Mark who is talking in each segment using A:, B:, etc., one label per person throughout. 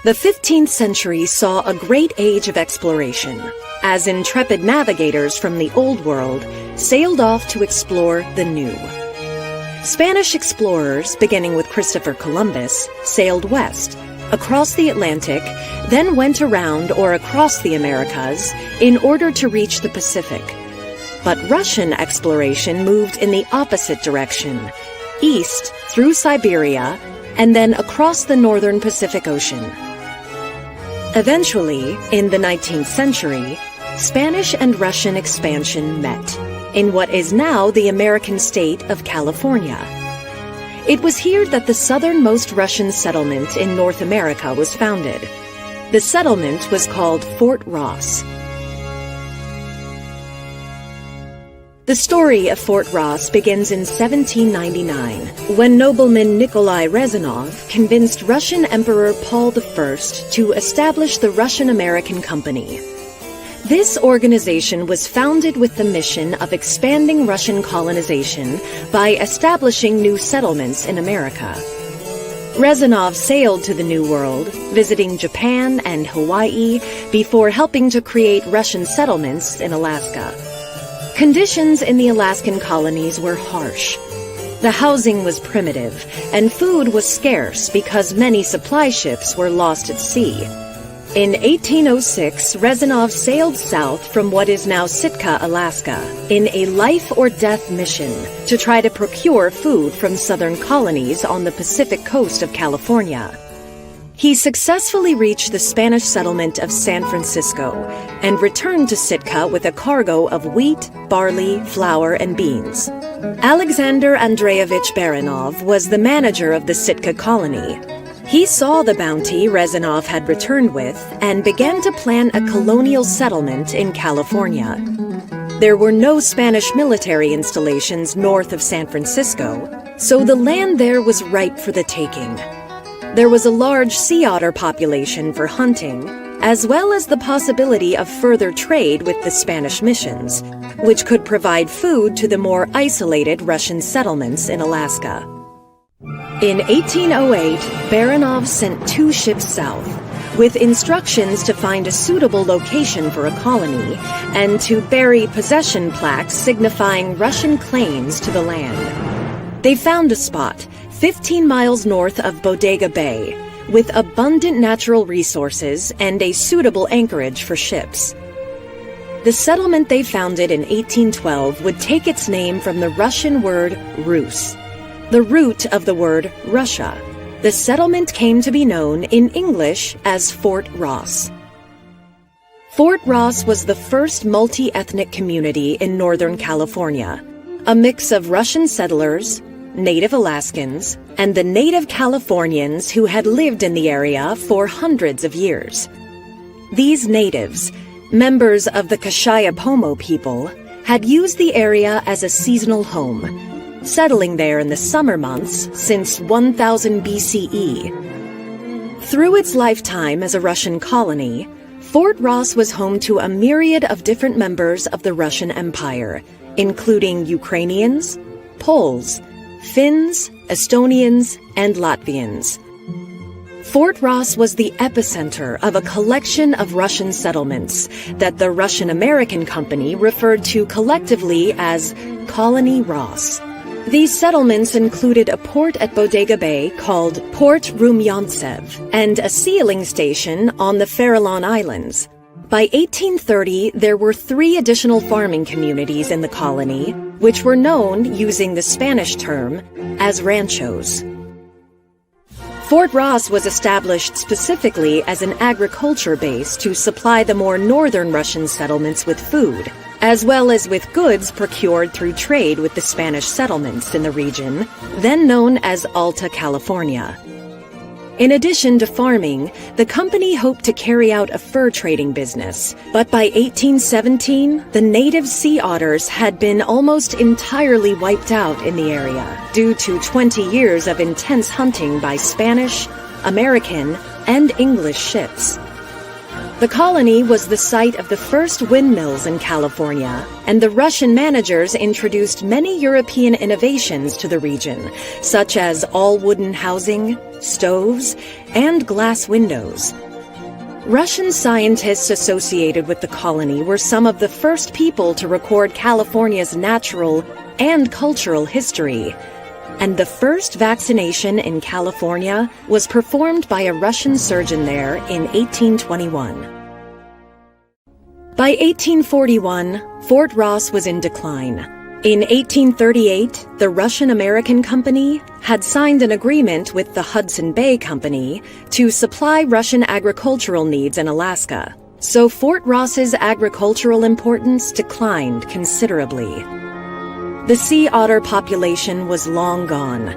A: The 15th century saw a great age of exploration, as intrepid navigators from the Old World sailed off to explore the New. Spanish explorers, beginning with Christopher Columbus, sailed west, across the Atlantic, then went around or across the Americas in order to reach the Pacific. But Russian exploration moved in the opposite direction, east through Siberia, and then across the northern Pacific Ocean. Eventually, in the 19th century, Spanish and Russian expansion met in what is now the American state of California. It was here that the southernmost Russian settlement in North America was founded. The settlement was called Fort Ross. The story of Fort Ross begins in 1799, when nobleman Nikolai Rezanov convinced Russian Emperor Paul I to establish the Russian-American Company. This organization was founded with the mission of expanding Russian colonization by establishing new settlements in America. Rezanov sailed to the New World, visiting Japan and Hawaii before helping to create Russian settlements in Alaska. Conditions in the Alaskan colonies were harsh. The housing was primitive, and food was scarce because many supply ships were lost at sea. In 1806, Rezanov sailed south from what is now Sitka, Alaska, in a life-or-death mission to try to procure food from southern colonies on the Pacific coast of California. He successfully reached the Spanish settlement of San Francisco and returned to Sitka with a cargo of wheat, barley, flour, and beans. Alexander Andreevich Baranov was the manager of the Sitka colony. He saw the bounty Rezanov had returned with and began to plan a colonial settlement in California. There were no Spanish military installations north of San Francisco, so the land there was ripe for the taking. There was a large sea otter population for hunting, as well as the possibility of further trade with the Spanish missions, which could provide food to the more isolated Russian settlements in Alaska. In 1808, Baranov sent 2 ships south, with instructions to find a suitable location for a colony and to bury possession plaques signifying Russian claims to the land. They found a spot 15 miles north of Bodega Bay, with abundant natural resources and a suitable anchorage for ships. The settlement they founded in 1812 would take its name from the Russian word Rus, the root of the word Russia. The settlement came to be known in English as Fort Ross. Fort Ross was the first multi-ethnic community in Northern California, a mix of Russian settlers, Native Alaskans, and the native Californians who had lived in the area for hundreds of years. These natives, members of the Kashaya-Pomo people, had used the area as a seasonal home, settling there in the summer months since 1000 BCE. Through its lifetime as a Russian colony, Fort Ross was home to a myriad of different members of the Russian Empire, including Ukrainians, Poles, Finns, Estonians, and Latvians. Fort Ross was the epicenter of a collection of Russian settlements that the Russian-American Company referred to collectively as Colony Ross. These settlements included a port at Bodega Bay called Port Rumyantsev and a sealing station on the Farallon Islands. By 1830, there were 3 additional farming communities in the colony, which were known, using the Spanish term, as ranchos. Fort Ross was established specifically as an agriculture base to supply the more northern Russian settlements with food, as well as with goods procured through trade with the Spanish settlements in the region, then known as Alta California. In addition to farming, the company hoped to carry out a fur trading business, but by 1817, the native sea otters had been almost entirely wiped out in the area due to 20 years of intense hunting by Spanish, American, and English ships. The colony was the site of the first windmills in California, and the Russian managers introduced many European innovations to the region, such as all-wooden housing, stoves, and glass windows. Russian scientists associated with the colony were some of the first people to record California's natural and cultural history. And the first vaccination in California was performed by a Russian surgeon there in 1821. By 1841, Fort Ross was in decline. In 1838, the Russian-American Company had signed an agreement with the Hudson Bay Company to supply Russian agricultural needs in Alaska. So Fort Ross's agricultural importance declined considerably. The sea otter population was long gone,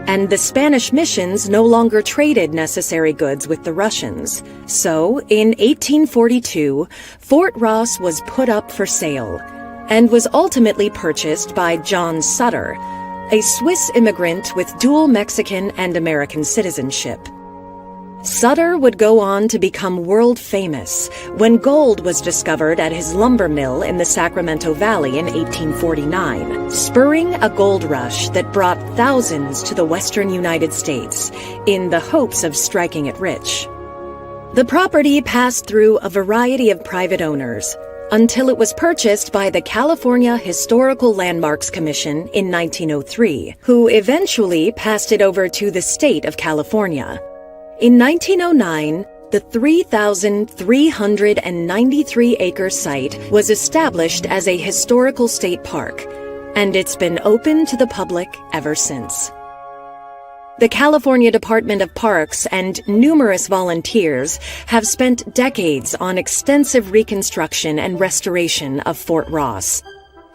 A: and the Spanish missions no longer traded necessary goods with the Russians. So, in 1842, Fort Ross was put up for sale, and was ultimately purchased by John Sutter, a Swiss immigrant with dual Mexican and American citizenship. Sutter would go on to become world famous when gold was discovered at his lumber mill in the Sacramento Valley in 1849, spurring a gold rush that brought thousands to the western United States in the hopes of striking it rich. The property passed through a variety of private owners until it was purchased by the California Historical Landmarks Commission in 1903, who eventually passed it over to the state of California. In 1909, the 3,393-acre site was established as a historical state park, and it's been open to the public ever since. The California Department of Parks and numerous volunteers have spent decades on extensive reconstruction and restoration of Fort Ross,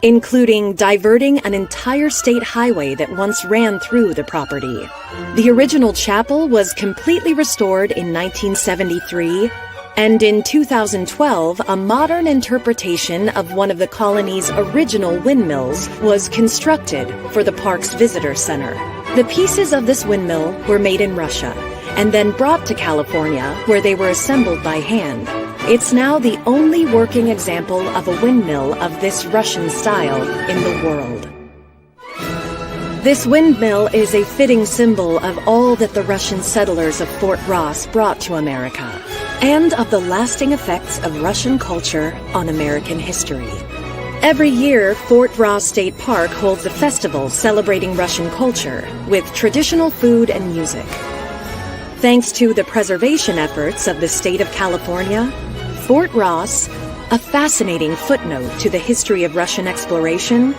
A: including diverting an entire state highway that once ran through the property. The original chapel was completely restored in 1973, and in 2012, a modern interpretation of one of the colony's original windmills was constructed for the park's visitor center. The pieces of this windmill were made in Russia, and then brought to California, where they were assembled by hand. It's now the only working example of a windmill of this Russian style in the world. This windmill is a fitting symbol of all that the Russian settlers of Fort Ross brought to America, and of the lasting effects of Russian culture on American history. Every year, Fort Ross State Park holds a festival celebrating Russian culture with traditional food and music. Thanks to the preservation efforts of the state of California, Fort Ross, a fascinating footnote to the history of Russian exploration,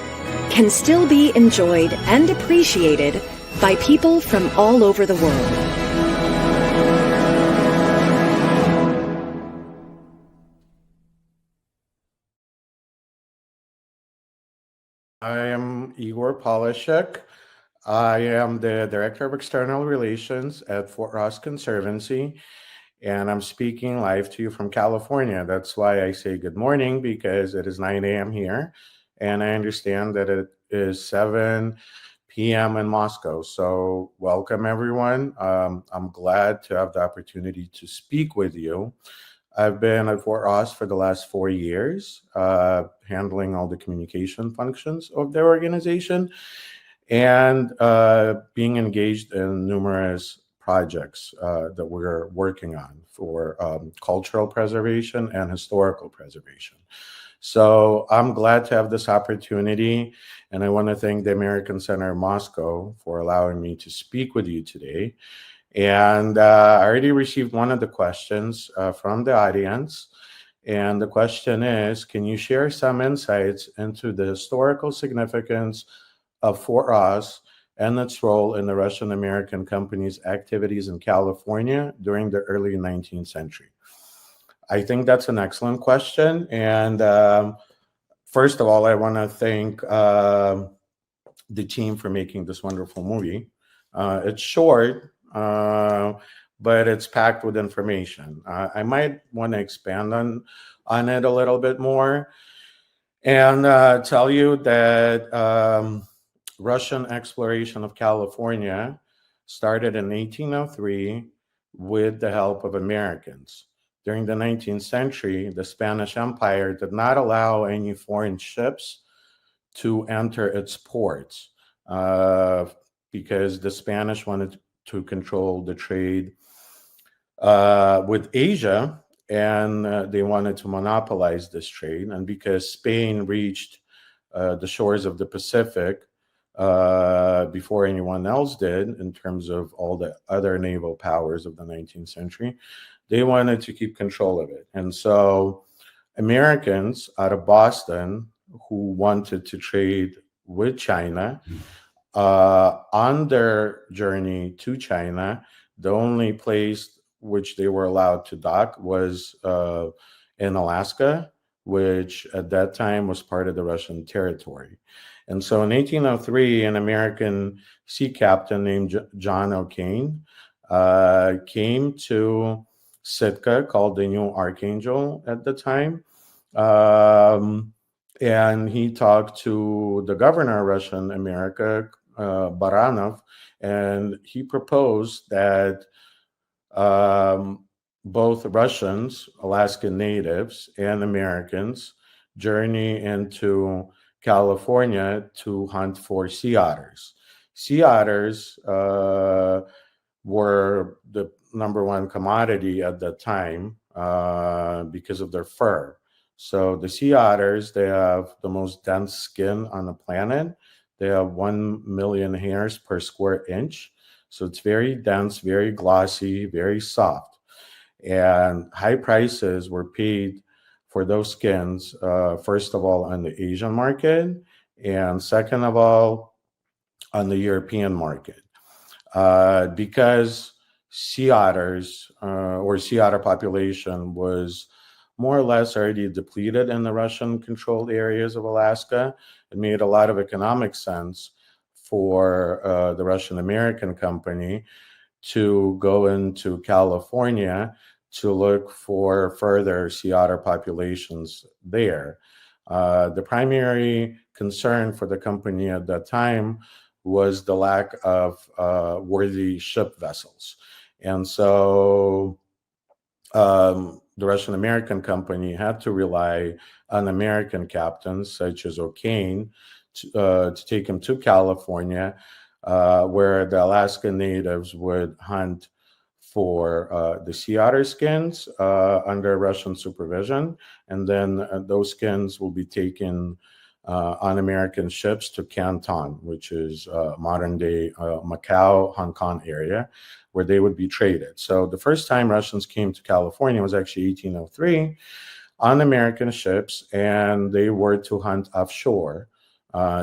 A: can still be enjoyed and appreciated by people from all over the world.
B: I am Igor Polishchuk. I am the Director of External Relations at Fort Ross Conservancy, and I'm speaking live to you from California. That's why I say good morning, because it is 9 a.m. here, and I understand that it is 7 p.m. in Moscow. So welcome, everyone. I'm glad to have the opportunity to speak with you. I've been at Fort Ross for the last 4 years, handling all the communication functions of their organization, and being engaged in numerous projects that we're working on for cultural preservation and historical preservation. So I'm glad to have this opportunity, and I want to thank the American Center of Moscow for allowing me to speak with you today. And I already received one of the questions from the audience. And the question is, can you share some insights into the historical significance of Fort Ross and its role in the Russian-American company's activities in California during the early 19th century? I think that's an excellent question. And first of all, I want to thank the team for making this wonderful movie. It's short, but it's packed with information. I might want to expand on it a little bit more and tell you that Russian exploration of California started in 1803 with the help of Americans. during the 19th century, the Spanish Empire did not allow any foreign ships to enter its ports because the Spanish wanted to control the trade with Asia, and they wanted to monopolize this trade. And because Spain reached the shores of the Pacific before anyone else did, in terms of all the other naval powers of the 19th century, they wanted to keep control of it. And so Americans out of Boston who wanted to trade with China, on their journey to China, the only place which they were allowed to dock was in Alaska, which at that time was part of the Russian territory. And so in 1803, an American sea captain named John O'Kane came to Sitka, called the New Archangel at the time. And he talked to the governor of Russian America, Baranov, and he proposed that both Russians, Alaskan natives, and Americans journey into California to hunt for sea otters. Sea otters were the number one commodity at that time because of their fur. So the sea otters, they have the most dense skin on the planet. They have 1 million hairs per square inch. So it's very dense, very glossy, very soft. And high prices were paid for those skins, first of all, on the Asian market, and second of all, on the European market. Because sea otters or sea otter population was more or less already depleted in the Russian-controlled areas of Alaska, it made a lot of economic sense for the Russian-American company to go into California to look for further sea otter populations there. The primary concern for the company at that time was the lack of worthy ship vessels. And so the Russian American company had to rely on American captains such as O'Kane to take him to California, where the Alaskan natives would hunt for the sea otter skins under Russian supervision. And then those skins will be taken on American ships to Canton, which is modern day Macau, Hong Kong area, where they would be traded. So the first time Russians came to California was actually 1803 on American ships, and they were to hunt offshore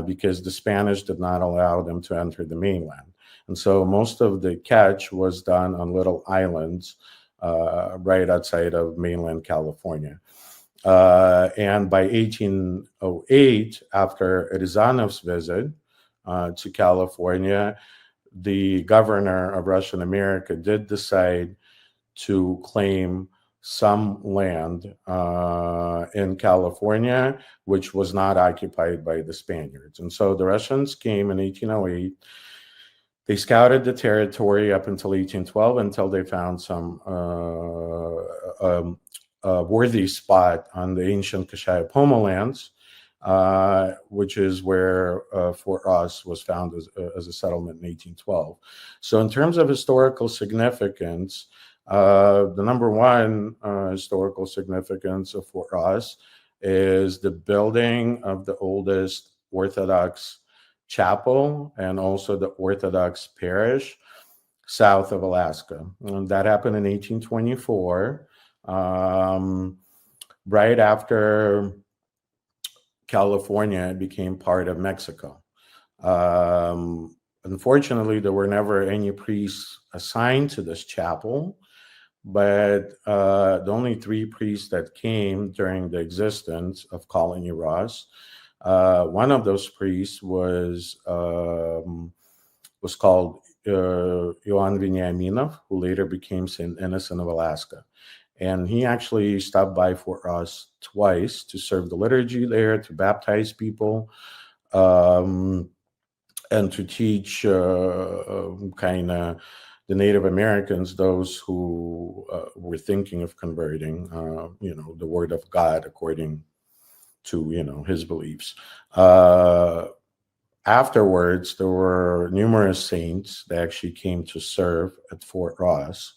B: because the Spanish did not allow them to enter the mainland. And so most of the catch was done on little islands right outside of mainland California. And by 1808, after Rizanov's visit to California, the governor of Russian America did decide to claim some land in California, which was not occupied by the Spaniards. And so the Russians came in 1808. They scouted the territory up until 1812, until they found some worthy spot on the ancient Kashaya-Poma lands, which is where Fort Ross was found as a settlement in 1812. So in terms of historical significance, the number one historical significance of Fort Ross is the building of the oldest Orthodox chapel and also the Orthodox parish south of Alaska. And that happened in 1824, right after California became part of Mexico. Unfortunately, there were never any priests assigned to this chapel, but the only 3 priests that came during the existence of Colony Ross, one of those priests was called Ioan Veniaminov, who later became St. Innocent of Alaska. And he actually stopped by Fort Ross twice to serve the liturgy there, to baptize people, and to teach kind of the Native Americans, those who were thinking of converting, the word of God according to, his beliefs. Afterwards, there were numerous saints that actually came to serve at Fort Ross,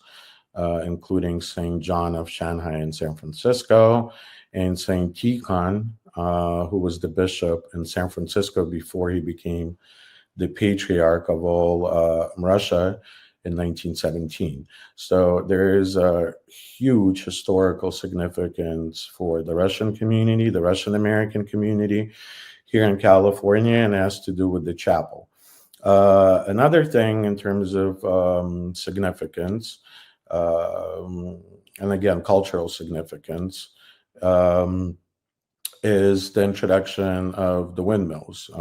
B: including Saint John of Shanghai in San Francisco, and Saint Tikhon, who was the bishop in San Francisco before he became the patriarch of all Russia in 1917. So there is a huge historical significance for the Russian community, the Russian American community here in California, and has to do with the chapel. Another thing in terms of significance, and again, cultural significance, is the introduction of the windmills.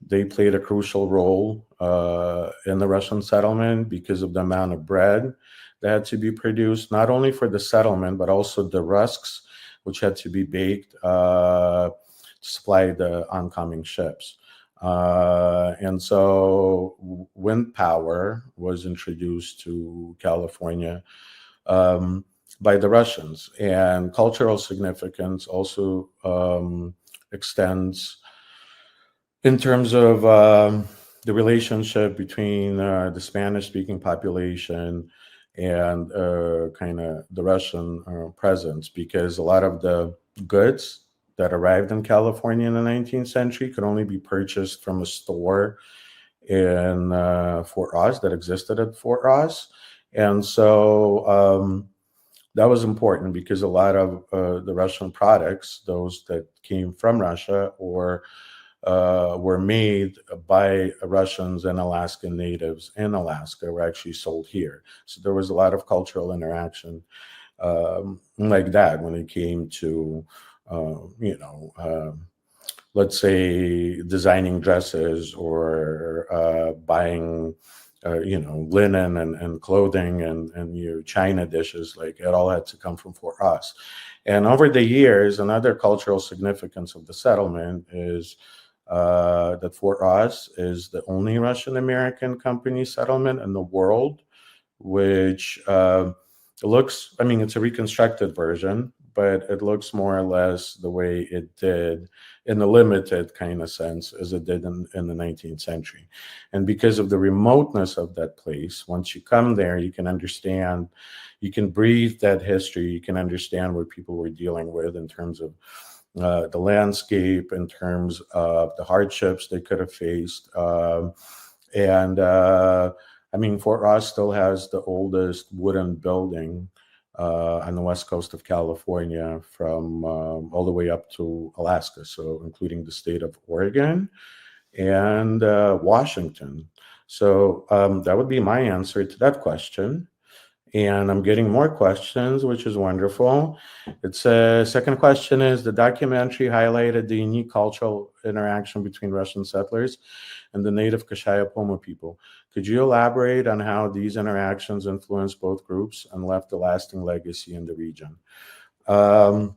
B: They played a crucial role in the Russian settlement because of the amount of bread that had to be produced, not only for the settlement, but also the rusks, which had to be baked to supply the oncoming ships. And so wind power was introduced to California by the Russians. And cultural significance also extends in terms of the relationship between the Spanish-speaking population and kind of the Russian presence, because a lot of the goods that arrived in California in the 19th century could only be purchased from a store in Fort Ross that existed at Fort Ross. And so that was important because a lot of the Russian products, those that came from Russia or were made by Russians and Alaskan natives in Alaska, were actually sold here. So there was a lot of cultural interaction like that when it came to, let's say, designing dresses or buying, linen and clothing and china dishes. Like, it all had to come from Fort Ross. And over the years, another cultural significance of the settlement is that Fort Ross is the only Russian American company settlement in the world, which looks, it's a reconstructed version, but it looks more or less the way it did in a limited kind of sense as it did in the 19th century. And because of the remoteness of that place, once you come there, you can understand, you can breathe that history, you can understand what people were dealing with in terms of the landscape, in terms of the hardships they could have faced. Fort Ross still has the oldest wooden building on the west coast of California, from all the way up to Alaska, so including the state of Oregon and Washington. So that would be my answer to that question. And I'm getting more questions, which is wonderful. It's second question is, the documentary highlighted the unique cultural interaction between Russian settlers and the native Kashaya-Poma people. Could you elaborate on how these interactions influenced both groups and left a lasting legacy in the region? To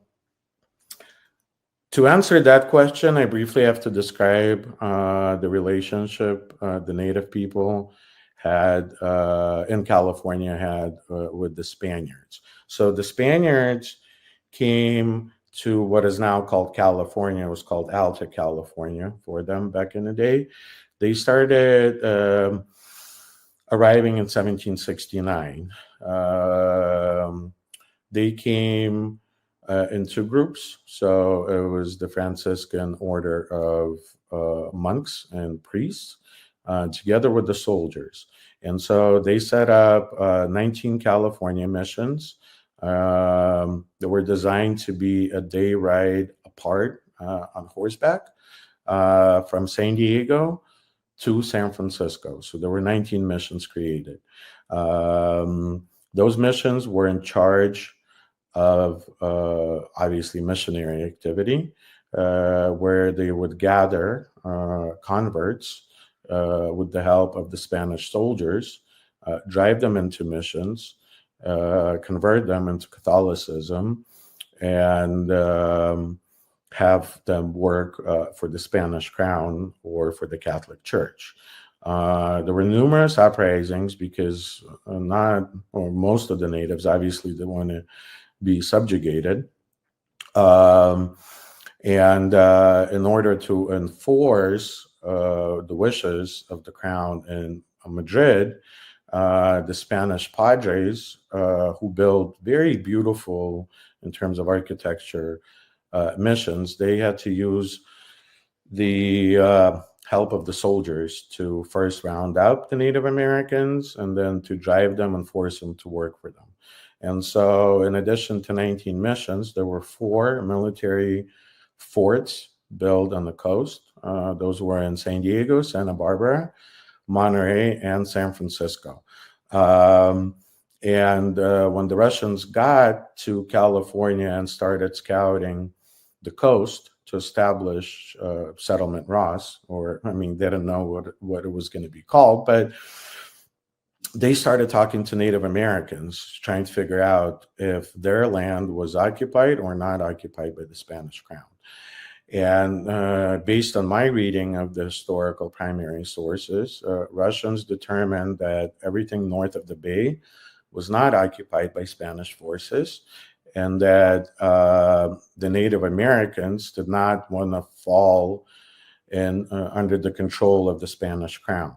B: answer that question, I briefly have to describe the relationship the native people had in California had with the Spaniards. So the Spaniards came to what is now called California. It was called Alta California for them back in the day. They started arriving in 1769. They came in two groups. So it was the Franciscan order of monks and priests together with the soldiers. And so they set up 19 California missions that were designed to be a day ride apart on horseback from San Diego to San Francisco. So there were 19 missions created. Those missions were in charge of obviously missionary activity, where they would gather converts with the help of the Spanish soldiers, drive them into missions, convert them into Catholicism, and have them work for the Spanish crown or for the Catholic Church. There were numerous uprisings because most of the natives obviously didn't want to be subjugated. And in order to enforce the wishes of the crown in Madrid, the Spanish padres, who built very beautiful in terms of architecture missions, they had to use the help of the soldiers to first round up the Native Americans and then to drive them and force them to work for them. And so, in addition to 19 missions, there were 4 military forts built on the coast. Those were in San Diego, Santa Barbara, Monterey, and San Francisco. And when the Russians got to California and started scouting the coast to establish Settlement Ross, they didn't know what it was going to be called, but they started talking to Native Americans, trying to figure out if their land was occupied or not occupied by the Spanish crown. And based on my reading of the historical primary sources, Russians determined that everything north of the bay was not occupied by Spanish forces, and that the Native Americans did not want to fall under the control of the Spanish crown.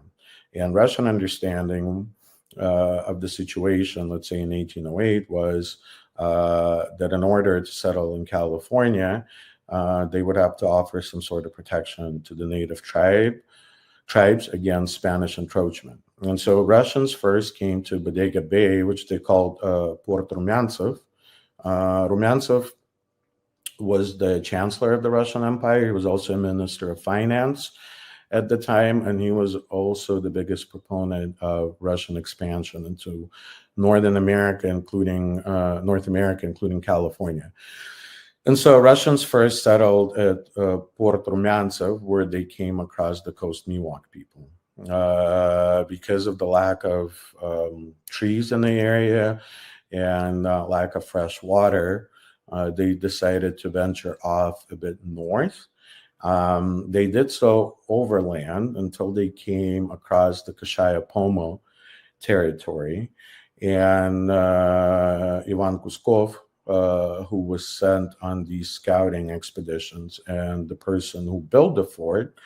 B: And Russian understanding of the situation, let's say in 1808, was that in order to settle in California, they would have to offer some sort of protection to the native tribes against Spanish encroachment. And so Russians first came to Bodega Bay, which they called Port Rumyantsev. Rumyantsev was the chancellor of the Russian Empire. He was also a minister of finance at the time, and he was also the biggest proponent of Russian expansion into North America, including California. And so Russians first settled at Port Rumyantsev, where they came across the Coast Miwok people. Because of the lack of trees in the area and lack of fresh water, they decided to venture off a bit north. They did so overland until they came across the Kashaya-Pomo territory. And Ivan Kuskov, who was sent on these scouting expeditions, and the person who built the fort,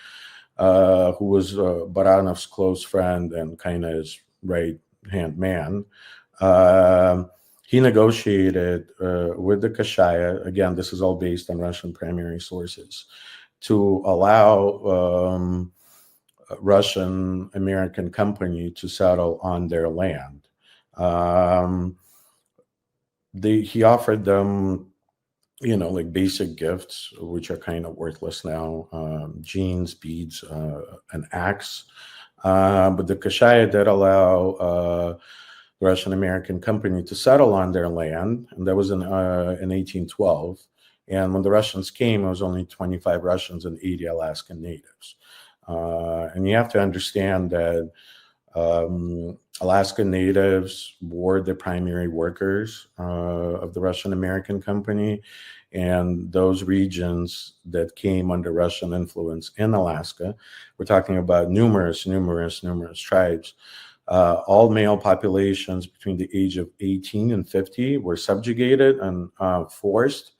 B: who was Baranov's close friend and kind of his right-hand man, he negotiated with the Kashaya. Again, this is all based on Russian primary sources, to allow Russian American company to settle on their land. He offered them, like basic gifts, which are kind of worthless now, jeans, beads, an axe. But the Kashaya did allow the Russian American company to settle on their land, and that was in 1812. And when the Russians came, it was only 25 Russians and 80 Alaskan natives. And you have to understand that Alaskan natives were the primary workers of the Russian American company, and those regions that came under Russian influence in Alaska, we're talking about numerous tribes. All male populations between the age of 18 and 50 were subjugated and forced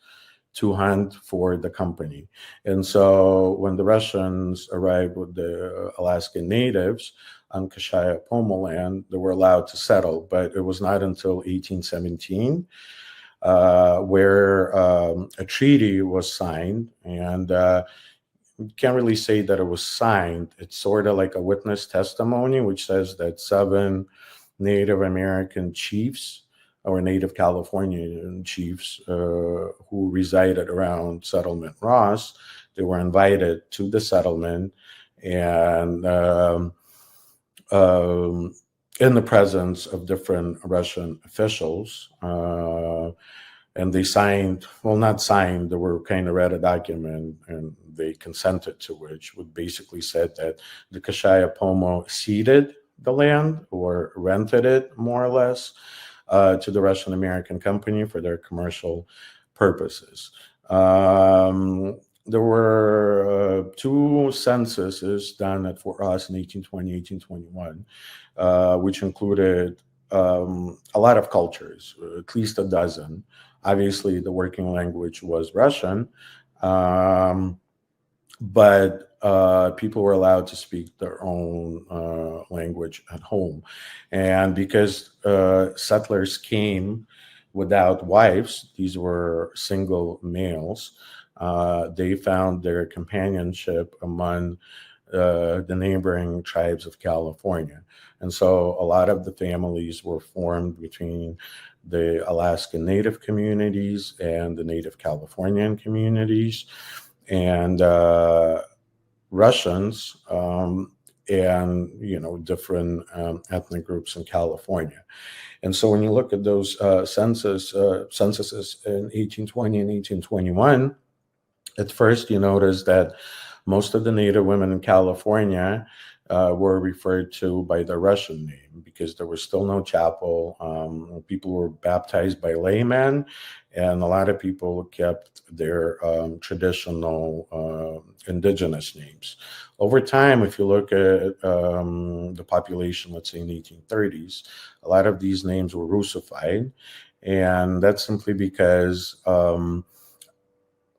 B: to hunt for the company. And so when the Russians arrived with the Alaskan natives on Kashaya-Pomo land, they were allowed to settle. But it was not until 1817 where a treaty was signed. And you can't really say that it was signed. It's sort of like a witness testimony, which says that 7 Native American chiefs or Native Californian chiefs who resided around Settlement Ross, they were invited to the settlement, and in the presence of different Russian officials, and they signed, well, not signed, they were kind of read a document, and they consented to, which would basically said that the Kashaya-Pomo ceded the land or rented it, more or less, to the Russian American company for their commercial purposes. there were two censuses done at Fort Ross in 1820, 1821, which included a lot of cultures, at least a dozen. Obviously, the working language was Russian, um, but people were allowed to speak their own language at home. And because settlers came without wives, these were single males, they found their companionship among the neighboring tribes of California. And so a lot of the families were formed between the Alaskan Native communities and the Native Californian communities. And Russians, and different ethnic groups in California. And so when you look at those censuses in 1820 and 1821, at first you notice that most of the Native women in California were referred to by the Russian name because there was still no chapel. People were baptized by laymen, and a lot of people kept their traditional indigenous names. Over time, if you look at the population, let's say in the 1830s, a lot of these names were Russified, and that's simply because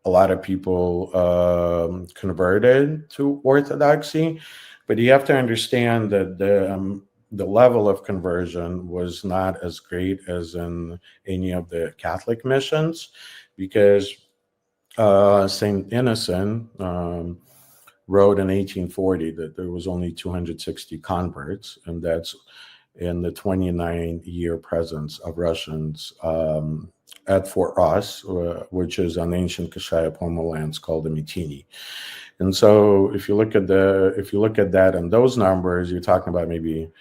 B: a lot of people converted to Orthodoxy, but you have to understand that the level of conversion was not as great as in any of the Catholic missions, because Saint Innocent wrote in 1840 that there was only 260 converts, and that's in the 29-year presence of Russians at Fort Ross, which is on ancient Kashaya-Pomo lands called the Metini. And so if you look at that and those numbers, you're talking about maybe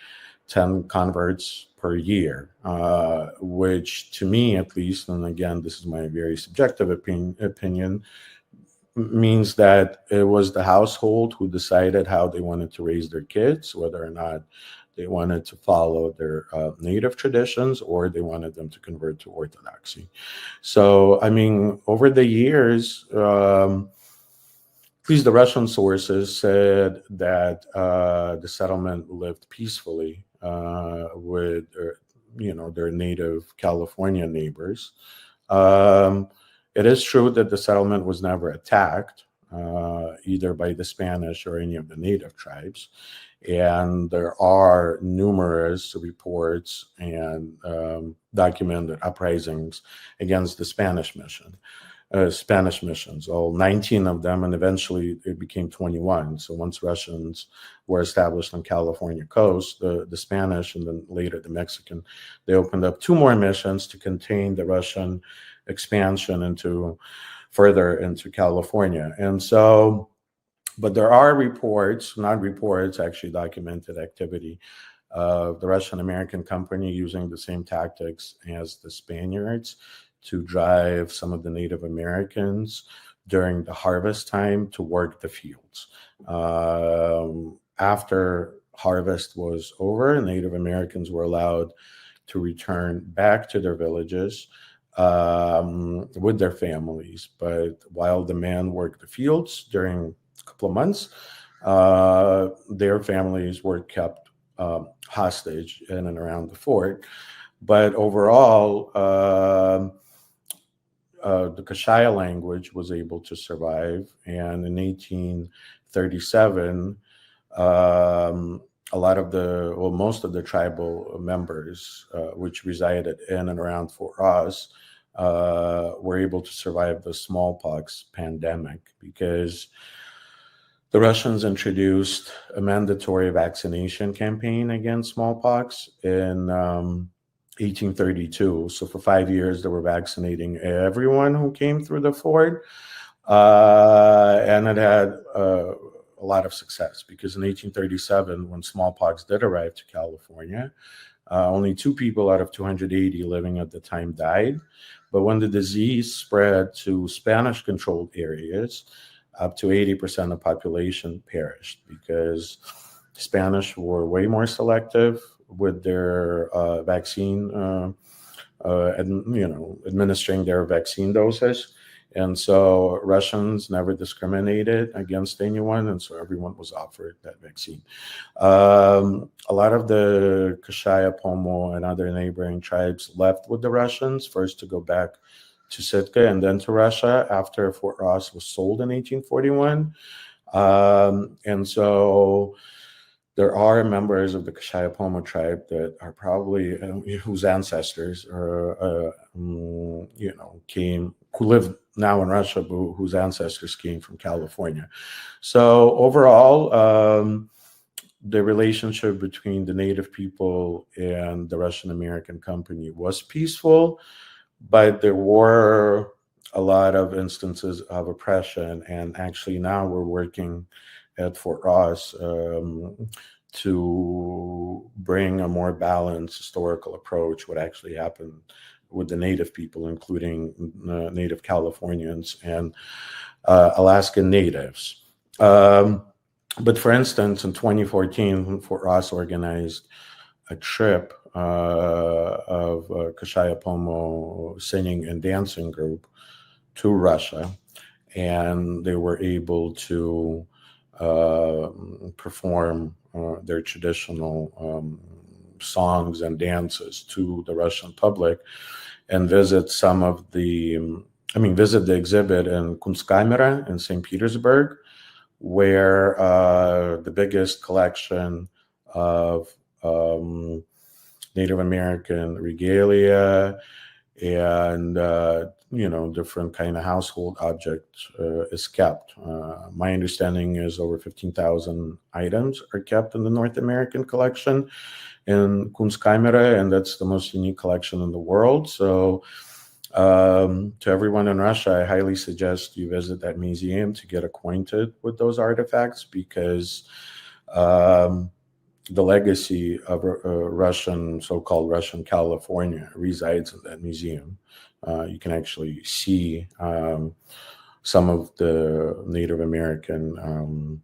B: 10 converts per year, which to me at least, and again, this is my very subjective opinion, means that it was the household who decided how they wanted to raise their kids, whether or not they wanted to follow their native traditions or they wanted them to convert to Orthodoxy. So, I mean, over the years, at least the Russian sources said that the settlement lived peacefully with their native California neighbors. It is true that the settlement was never attacked, either by the Spanish or any of the native tribes. And there are numerous reports and documented uprisings against the Spanish missions, all 19 of them, and eventually it became 21. So once Russians were established on California coast, the Spanish and then later the Mexican, they opened up 2 more missions to contain the Russian expansion further into California. And so, but there are reports, not reports, actually documented activity of the Russian American company using the same tactics as the Spaniards to drive some of the Native Americans during the harvest time to work the fields. After harvest was over, Native Americans were allowed to return back to their villages with their families. But while the men worked the fields during a couple of months, their families were kept hostage in and around the fort. But overall, the Kashaya language was able to survive. And in 1837, most of the tribal members, which resided in and around Fort Ross, were able to survive the smallpox pandemic because the Russians introduced a mandatory vaccination campaign against smallpox in 1832. So for 5 years, they were vaccinating everyone who came through the fort. And it had a lot of success because in 1837, when smallpox did arrive to California, only 2 people out of 280 living at the time died. But when the disease spread to Spanish-controlled areas, up to 80% of the population perished because Spanish were way more selective with their vaccine, administering their vaccine doses. And so Russians never discriminated against anyone, and so everyone was offered that vaccine. A lot of the Kashaya, Pomo, and other neighboring tribes left with the Russians, first to go back to Sitka and then to Russia after Fort Ross was sold in 1841. And so there are members of the Kashaya Pomo tribe that are probably whose ancestors came, who live now in Russia, but whose ancestors came from California. So overall, the relationship between the native people and the Russian American company was peaceful, but there were a lot of instances of oppression. And actually, now we're working at Fort Ross to bring a more balanced historical approach, what actually happened with the native people, including native Californians and Alaskan natives. But for instance, in 2014, Fort Ross organized a trip of Kashaya Pomo singing and dancing group to Russia, and they were able to perform their traditional songs and dances to the Russian public, and visit visit the exhibit in Kunstkamera in St. Petersburg, where the biggest collection of Native American regalia and different kind of household objects is kept. My understanding is over 15,000 items are kept in the North American collection in Kunstkamera, and that's the most unique collection in the world. So to everyone in Russia, I highly suggest you visit that museum to get acquainted with those artifacts, because the legacy of so-called Russian California resides in that museum. You can actually see some of the Native American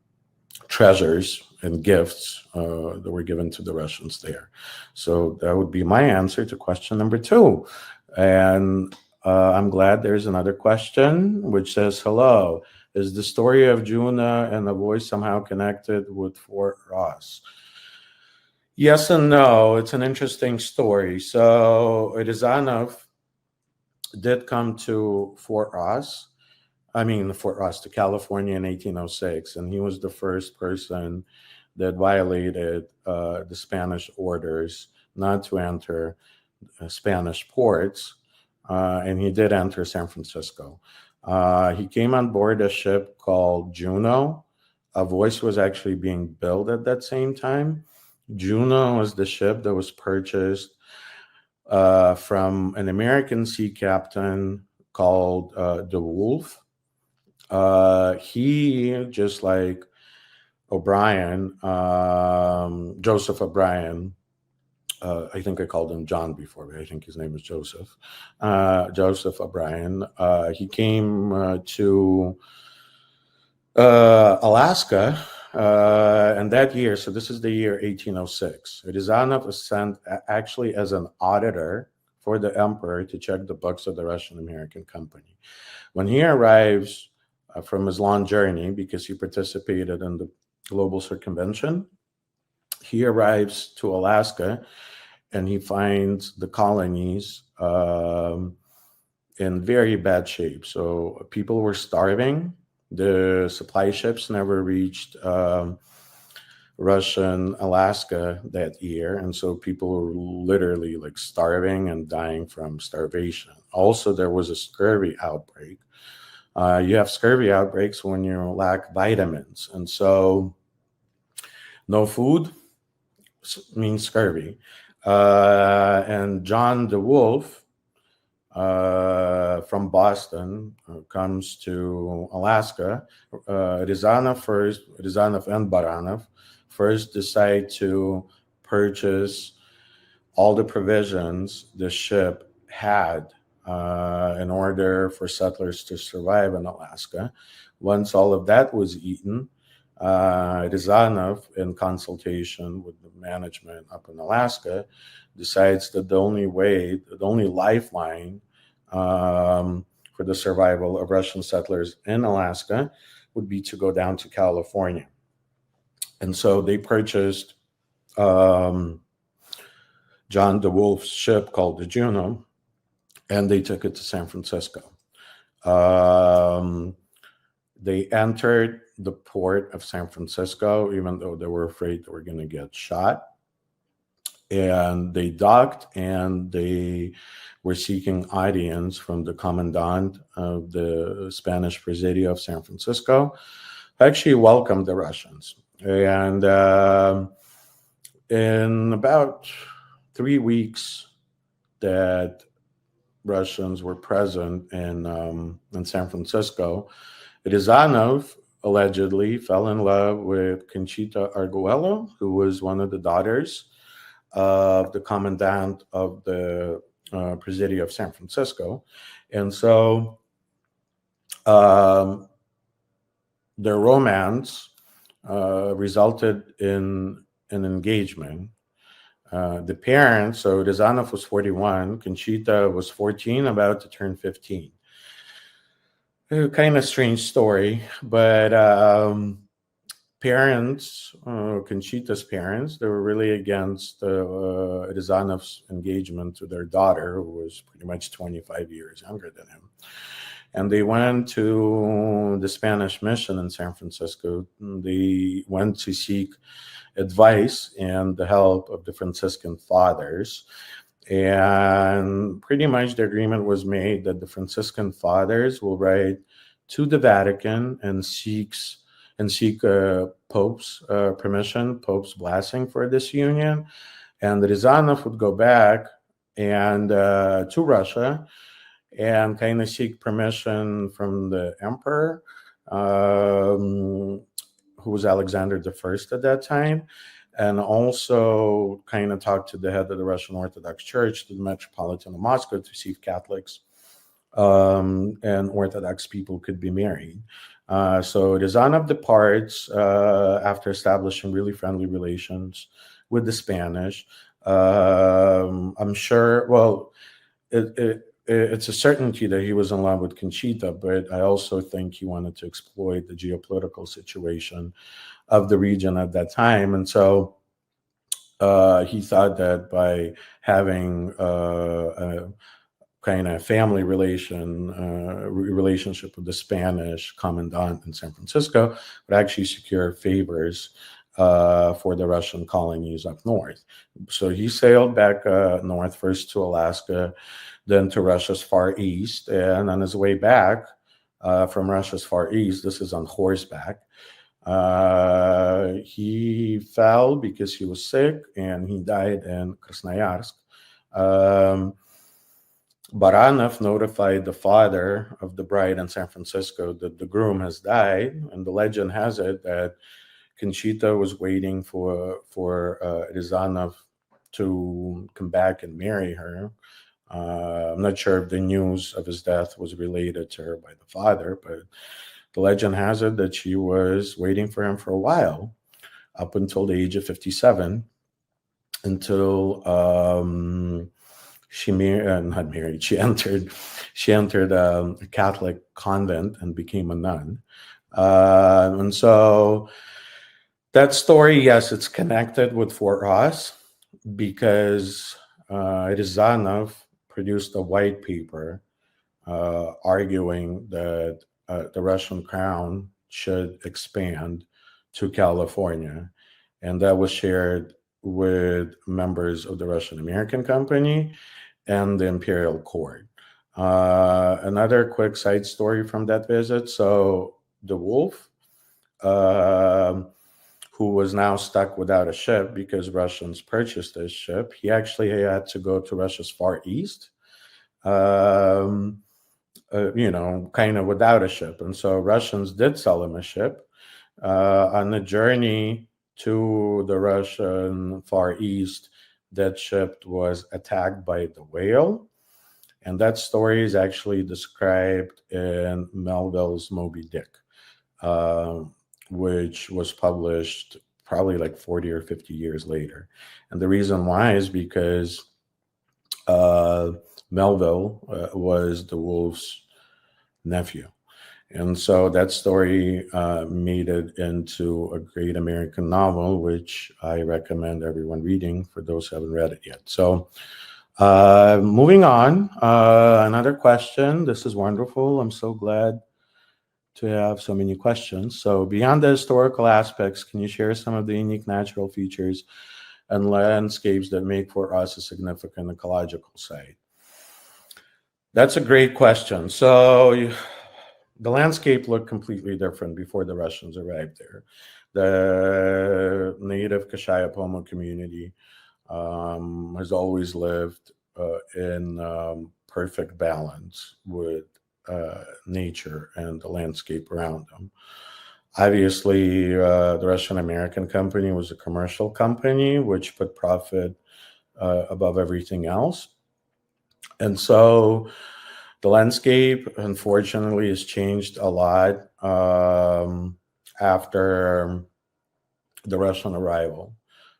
B: treasures and gifts that were given to the Russians there. So that would be my answer to question number 2. And I'm glad there's another question which says, hello, is the story of Juna and the voice somehow connected with Fort Ross? Yes and no. It's an interesting story. So Rizanov did come to Fort Ross to California in 1806, and he was the first person that violated the Spanish orders not to enter Spanish ports, and he did enter San Francisco. He came on board a ship called Juno. A voice was actually being built at that same time. Juno was the ship that was purchased from an American sea captain called the Wolf. He, just like O'Brien, Joseph O'Brien, I think I called him John before, but I think his name is Joseph. Joseph O'Brien. He came to Alaska, and that year, so this is the year 1806. Rizanov was sent actually as an auditor for the emperor to check the books of the Russian American company. When he arrives from his long journey, because he participated in the global circumvention, he arrives to Alaska and he finds the colonies in very bad shape. So people were starving. The supply ships never reached Russian Alaska that year. And so people were literally like starving and dying from starvation. Also, there was a scurvy outbreak. You have scurvy outbreaks when you lack vitamins. And so no food means scurvy. And John the Wolf from Boston comes to Alaska. Rizanov and Baranov first decide to purchase all the provisions the ship had in order for settlers to survive in Alaska. Once all of that was eaten, Rizanov, in consultation with the management up in Alaska, decides that the only lifeline for the survival of Russian settlers in Alaska would be to go down to California. And so they purchased John DeWolf's ship called the Juno, and they took it to San Francisco. They entered the port of San Francisco, even though they were afraid they were going to get shot. And they docked, and they were seeking audience from the commandant of the Spanish Presidio of San Francisco, who actually welcomed the Russians. And in about 3 weeks that Russians were present in San Francisco, Ryazanov allegedly fell in love with Conchita Arguello, who was one of the daughters of the commandant of the Presidio of San Francisco. And so their romance resulted in an engagement. The parents, so Ryazanov was 41, Conchita was 14, about to turn 15. Kind of strange story, but parents, Conchita's parents, they were really against Ryazanov's engagement to their daughter, who was pretty much 25 years younger than him. And they went to the Spanish mission in San Francisco. They went to seek advice and the help of the Franciscan fathers. And pretty much the agreement was made that the Franciscan fathers will write to the Vatican and seek Pope's permission, Pope's blessing for this union. And Ryazanov would go back and to Russia and kind of seek permission from the emperor, who was Alexander I at that time, and also kind of talk to the head of the Russian Orthodox Church, the Metropolitan of Moscow, to see if Catholics and Orthodox people could be married. So Ryazanov departs after establishing really friendly relations with the Spanish. I'm sure, well, it's a certainty that he was in love with Conchita, but I also think he wanted to exploit the geopolitical situation of the region at that time. And so he thought that by having a kind of family relationship with the Spanish commandant in San Francisco would actually secure favors for the Russian colonies up north. So he sailed back north, first to Alaska, then to Russia's Far East. And on his way back from Russia's Far East, this is on horseback, he fell because he was sick, and he died in Krasnoyarsk. Baranov notified the father of the bride in San Francisco that the groom has died, and the legend has it that Conchita was waiting for Ryazanov to come back and marry her. I'm not sure if the news of his death was related to her by the father, but the legend has it that she was waiting for him for a while, up until the age of 57, until she entered a Catholic convent and became a nun. And so that story, yes, it's connected with Fort Ross because Ryazanov produced a white paper arguing that the Russian crown should expand to California. And that was shared with members of the Russian American Company and the Imperial Court. Another quick side story from that visit. So the Wolf, who was now stuck without a ship because Russians purchased this ship, he actually had to go to Russia's Far East, kind of without a ship. And so Russians did sell him a ship. On the journey to the Russian Far East, that ship was attacked by the whale. And that story is actually described in Melville's Moby Dick, which was published probably like 40 or 50 years later. And the reason why is because Melville was the Wolf's nephew. And so that story made it into a great American novel, which I recommend everyone reading for those who haven't read it yet. So, moving on, another question. This is wonderful. I'm so glad to have so many questions. So, beyond the historical aspects, can you share some of the unique natural features and landscapes that make Fort Ross a significant ecological site? That's a great question. So, the landscape looked completely different before the Russians arrived there. The native Kashayapomo community has always lived in perfect balance with nature and the landscape around them. Obviously, the Russian American company was a commercial company which put profit above everything else. And so the landscape, unfortunately, has changed a lot after the Russian arrival.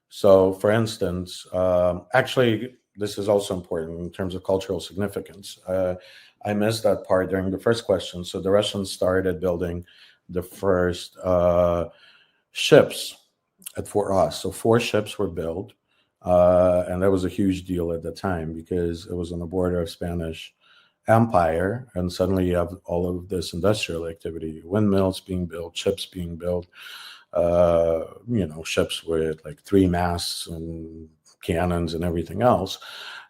B: So, for instance, actually, this is also important in terms of cultural significance. I missed that part during the first question. So, the Russians started building the first ships at Fort Ross. So, 4 ships were built. And that was a huge deal at the time because it was on the border of Spanish empire, and suddenly you have all of this industrial activity, windmills being built, ships being built, ships with like 3 masts and cannons and everything else.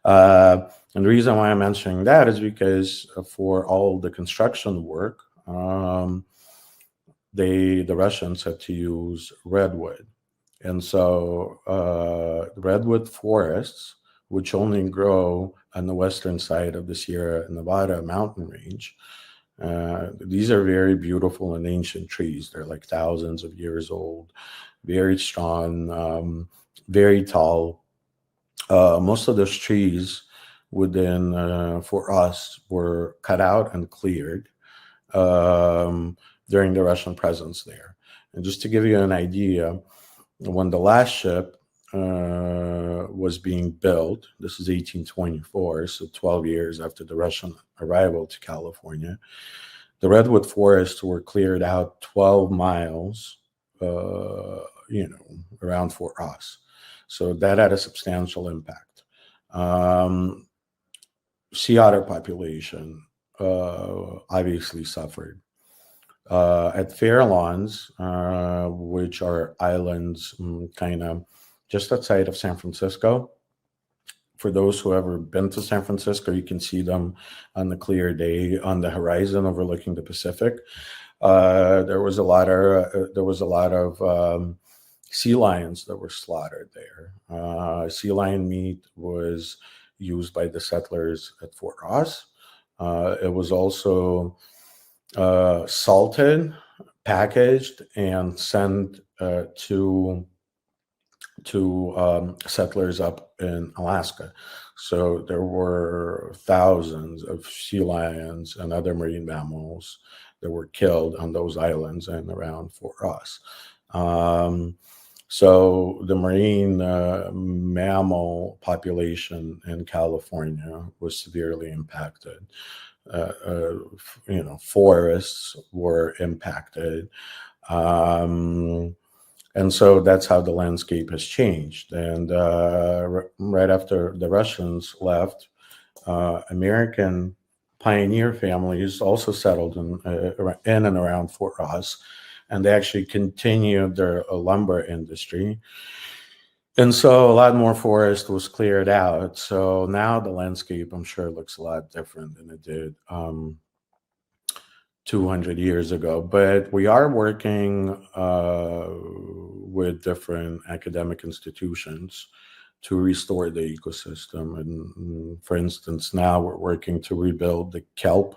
B: And the reason why I'm mentioning that is because for all the construction work, the Russians had to use redwood. And so redwood forests, which only grow on the western side of the Sierra Nevada mountain range, these are very beautiful and ancient trees. They're like thousands of years old, very strong, very tall. Most of those trees within Fort Ross were cut out and cleared during the Russian presence there. And just to give you an idea, when the last ship was being built, this is 1824, so 12 years after the Russian arrival to California, the redwood forests were cleared out 12 miles, around Fort Ross. So that had a substantial impact. Sea otter population obviously suffered. At Fairlawns, which are islands kind of just outside of San Francisco. For those who ever been to San Francisco, you can see them on the clear day on the horizon overlooking the Pacific. There was a lot of sea lions that were slaughtered there. Sea lion meat was used by the settlers at Fort Ross. It was also salted, packaged, and sent to settlers up in Alaska. So there were thousands of sea lions and other marine mammals that were killed on those islands and around Fort Ross. So the marine mammal population in California was severely impacted. Forests were impacted. And so that's how the landscape has changed. And right after the Russians left, American pioneer families also settled in and around Fort Ross, and they actually continued their lumber industry. And so a lot more forest was cleared out. So now the landscape, I'm sure, looks a lot different than it did 200 years ago. But we are working with different academic institutions to restore the ecosystem. And for instance, now we're working to rebuild the kelp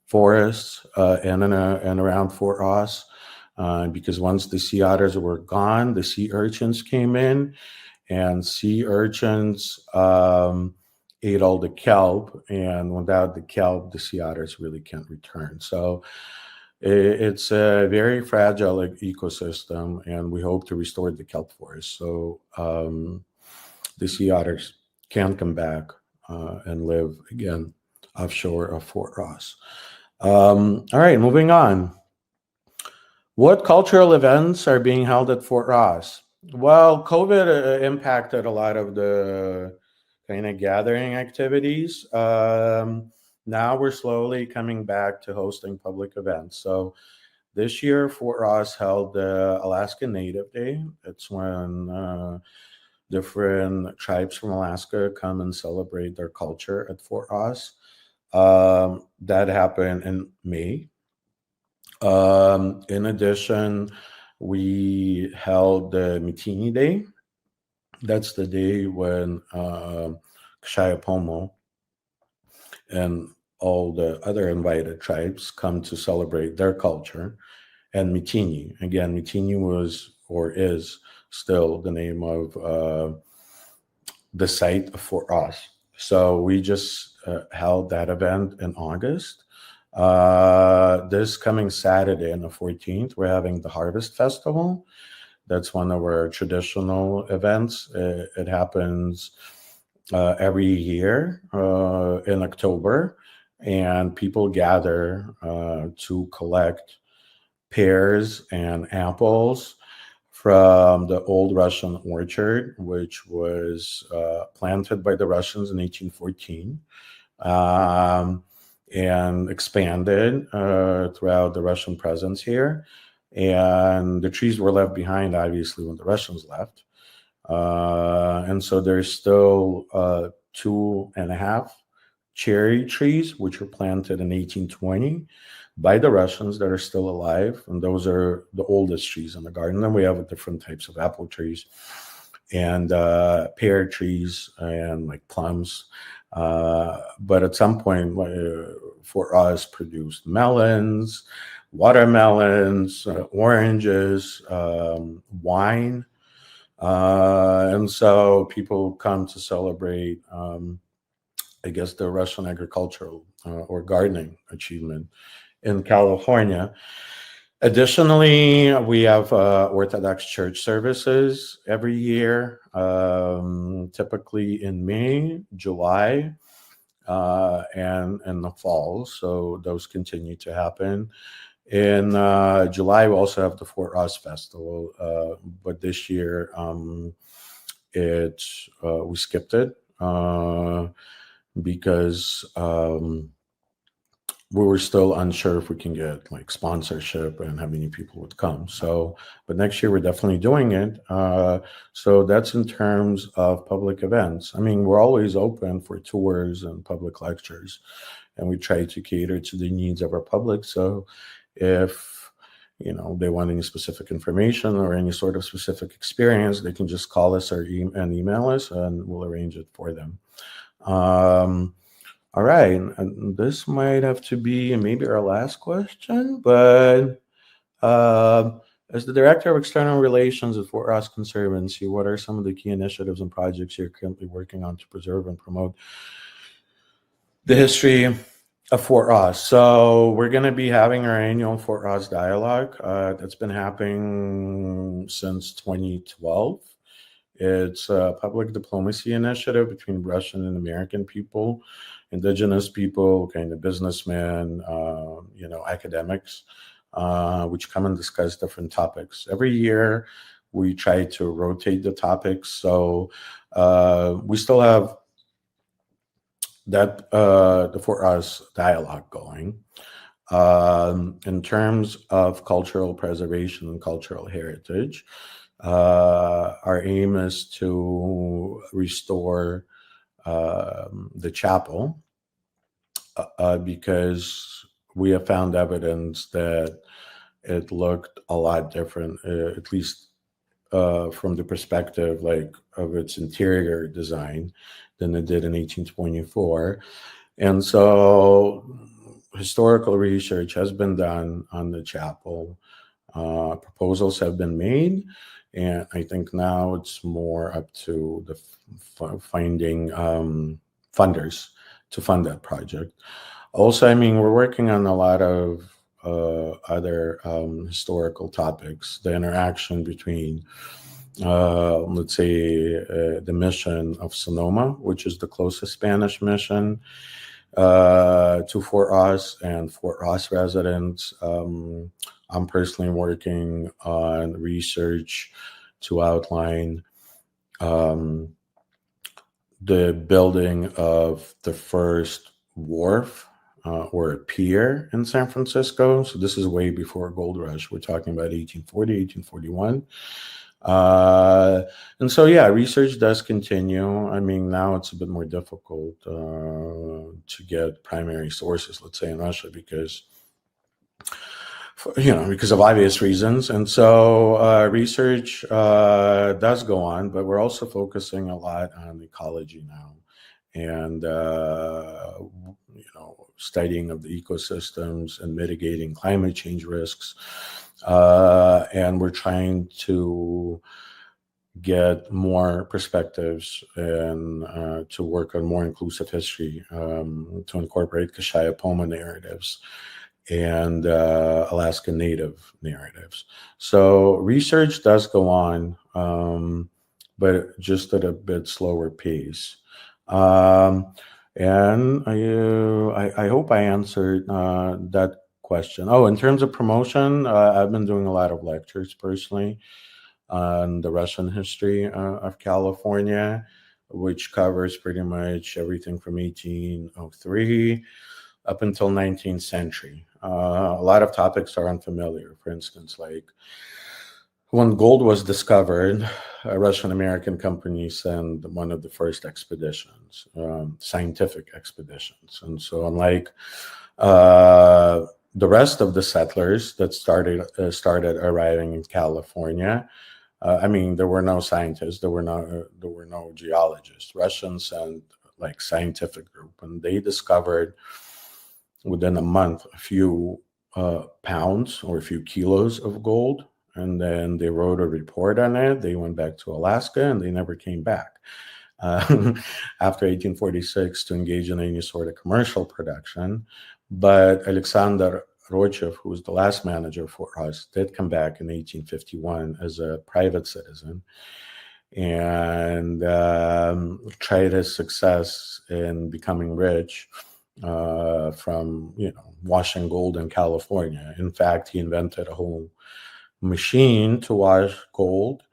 B: forests in and around Fort Ross. Because once the sea otters were gone, the sea urchins came in, and sea urchins ate all the kelp, and without the kelp, the sea otters really can't return. So it's a very fragile ecosystem, and we hope to restore the kelp forest so the sea otters can come back and live again offshore of Fort Ross. All right, moving on. What cultural events are being held at Fort Ross? Well, COVID impacted a lot of the kind of gathering activities. Now we're slowly coming back to hosting public events. So this year, Fort Ross held the Alaska Native Day. It's when different tribes from Alaska come and celebrate their culture at Fort Ross. That happened in May. In addition, we held the Metini Day. That's the day when Kshayapomo and all the other invited tribes come to celebrate their culture. And Metini, again, Metini was or is still the name of the site of Fort Ross. So we just held that event in August. This coming Saturday on the 14th, we're having the Harvest Festival. That's one of our traditional events. It happens every year in October, and people gather to collect pears and apples from the old Russian orchard, which was planted by the Russians in 1814. And expanded throughout the Russian presence here. And the trees were left behind, obviously, when the Russians left. And so there's still 2.5 cherry trees, which were planted in 1820 by the Russians that are still alive. And those are the oldest trees in the garden. Then we have different types of apple trees and pear trees and like plums. But at some point, Fort Ross produced melons, watermelons, oranges, wine. And so people come to celebrate, I guess, the Russian agricultural or gardening achievement in California. Additionally, we have Orthodox church services every year, typically in May, July, and in the fall. So those continue to happen. In July, we also have the Fort Ross Festival, but this year we skipped it because we were still unsure if we can get like sponsorship and how many people would come. So, but next year we're definitely doing it. So that's in terms of public events. I mean, we're always open for tours and public lectures, and we try to cater to the needs of our public. So if they want any specific information or any sort of specific experience, they can just call us or and email us, and we'll arrange it for them. All right, and this might have to be maybe our last question, but as the Director of External Relations at Fort Ross Conservancy, what are some of the key initiatives and projects you're currently working on to preserve and promote the history of Fort Ross? So we're going to be having our annual Fort Ross Dialogue that's been happening since 2012. It's a public diplomacy initiative between Russian and American people, indigenous people, kind of businessmen, academics, which come and discuss different topics. Every year, we try to rotate the topics. So we still have that the Fort Ross Dialogue going. In terms of cultural preservation and cultural heritage, our aim is to restore the chapel because we have found evidence that it looked a lot different, at least from the perspective of its interior design than it did in 1824. And so historical research has been done on the chapel. Proposals have been made, and I think now it's more up to the finding funders to fund that project. Also, I mean, we're working on a lot of other historical topics, the interaction between, let's say, the mission of Sonoma, which is the closest Spanish mission, to Fort Ross and Fort Ross residents. I'm personally working on research to outline um, the building of the first wharf or a pier in San Francisco. So this is way before Gold Rush. We're talking about 1840, 1841. And so, yeah, research does continue. I mean, now it's a bit more difficult to get primary sources, let's say in Russia, because because of obvious reasons. And so research does go on, but we're also focusing a lot on ecology now and, studying of the ecosystems and mitigating climate change risks. And we're trying to get more perspectives and to work on more inclusive history, to incorporate Kashaya Poma narratives and Alaska Native narratives. So research does go on, but just at a bit slower pace. And I hope I answered that question. Oh, in terms of promotion, I've been doing a lot of lectures personally on the Russian history of California, which covers pretty much everything from 1803 up until 19th century. A lot of topics are unfamiliar. For instance, like when gold was discovered, a Russian American company sent one of the first expeditions, scientific expeditions. And so unlike the rest of the settlers that started arriving in California, there were no scientists, there were no geologists. Russians sent like scientific group, and they discovered within a month a few pounds or a few kilos of gold, and then they wrote a report on it. They went back to Alaska, and they never came back after 1846 to engage in any sort of commercial production. But Alexander Rochev, who was the last manager of Fort Ross, did come back in 1851 as a private citizen and tried his success in becoming rich from washing gold in California. In fact, he invented a whole machine to wash gold,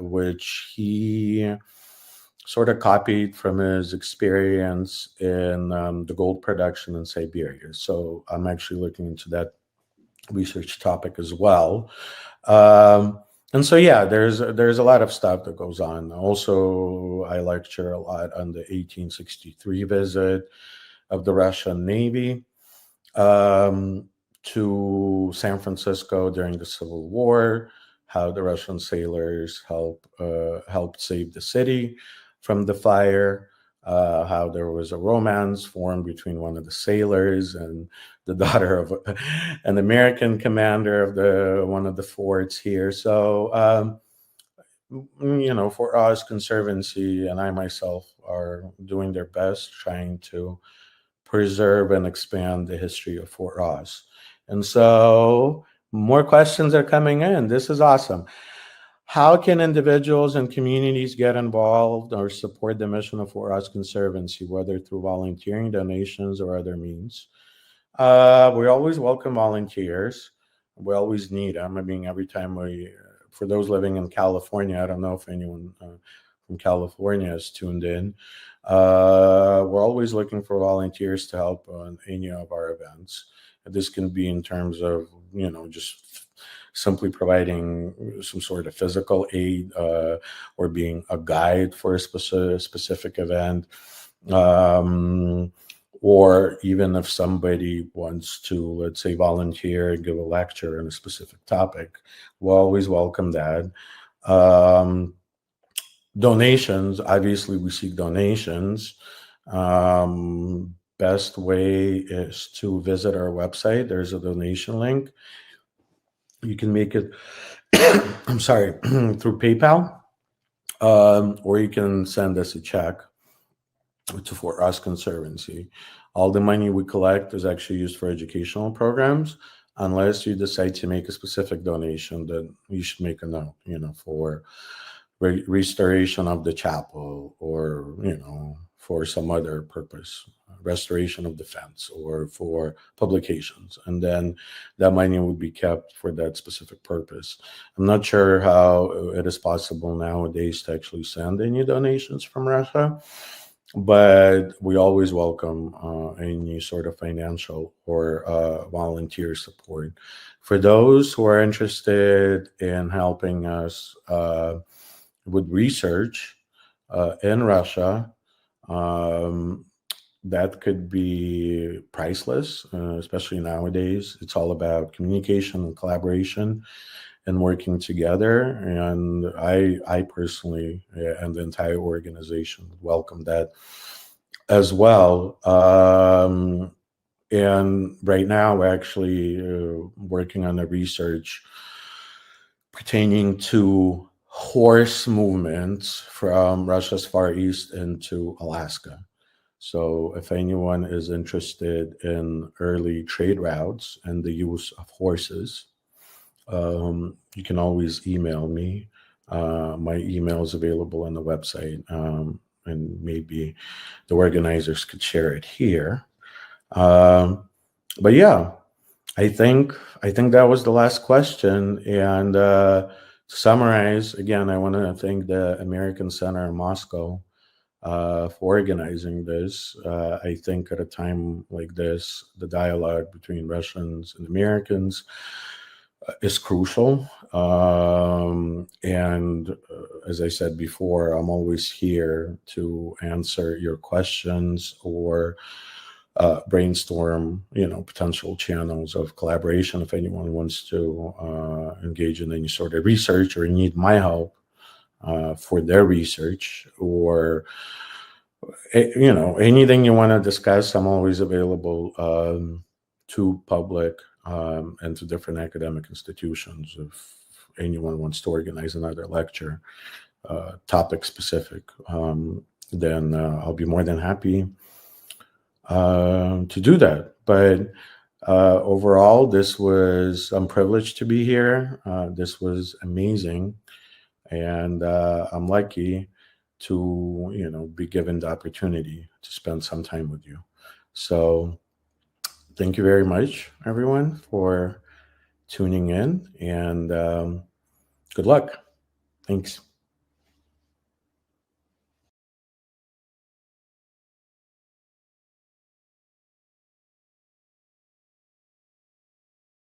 B: which he sort of copied from his experience in the gold production in Siberia. So I'm actually looking into that research topic as well. And so, yeah, there's a lot of stuff that goes on. Also, I lecture a lot on the 1863 visit of the Russian Navy to San Francisco during the Civil War, how the Russian sailors helped save the city from the fire, how there was a romance formed between one of the sailors and the daughter of an American commander of one of the forts here. So, Fort Ross Conservancy and I myself are doing their best trying to preserve and expand the history of Fort Ross. And so more questions are coming in. This is awesome. How can individuals and communities get involved or support the mission of Fort Ross Conservancy, whether through volunteering, donations, or other means? We always welcome volunteers. We always need them. Every time for those living in California, I don't know if anyone from California is tuned in. We're always looking for volunteers to help on any of our events. This can be in terms of, just simply providing some sort of physical aid or being a guide for a specific event. Or even if somebody wants to, let's say, volunteer and give a lecture on a specific topic, we'll always welcome that. Donations, obviously, we seek donations. Best way is to visit our website. There's a donation link. You can make it, I'm sorry, through PayPal, or you can send us a check to Fort Ross Conservancy. All the money we collect is actually used for educational programs, unless you decide to make a specific donation. Then you should make a note, for restoration of the chapel, or for some other purpose, restoration of the fence or for publications. And then that money would be kept for that specific purpose. I'm not sure how it is possible nowadays to actually send any donations from Russia, but we always welcome any sort of financial or volunteer support. For those who are interested in helping us with research in Russia, um, that could be priceless, especially nowadays. It's all about communication and collaboration and working together. And I personally, and the entire organization welcome that as well. And right now, we're actually working on a research pertaining to horse movements from Russia's Far East into Alaska. So, if anyone is interested in early trade routes and the use of horses, you can always email me. My email is available on the website, and maybe the organizers could share it here. Um, but yeah, I think that was the last question. And to summarize, again, I want to thank the American Center in Moscow for organizing this. I think at a time like this, the dialogue between Russians and Americans is crucial. And as I said before, I'm always here to answer your questions or brainstorm, potential channels of collaboration if anyone wants to engage in any sort of research or need my help for their research or anything you want to discuss. I'm always available to public and to different academic institutions if anyone wants to organize another lecture, topic specific. Then I'll be more than happy to do that. But overall, I'm privileged to be here. This was amazing. And I'm lucky to, be given the opportunity to spend some time with you. So thank you very much, everyone, for tuning in, and good luck. Thanks.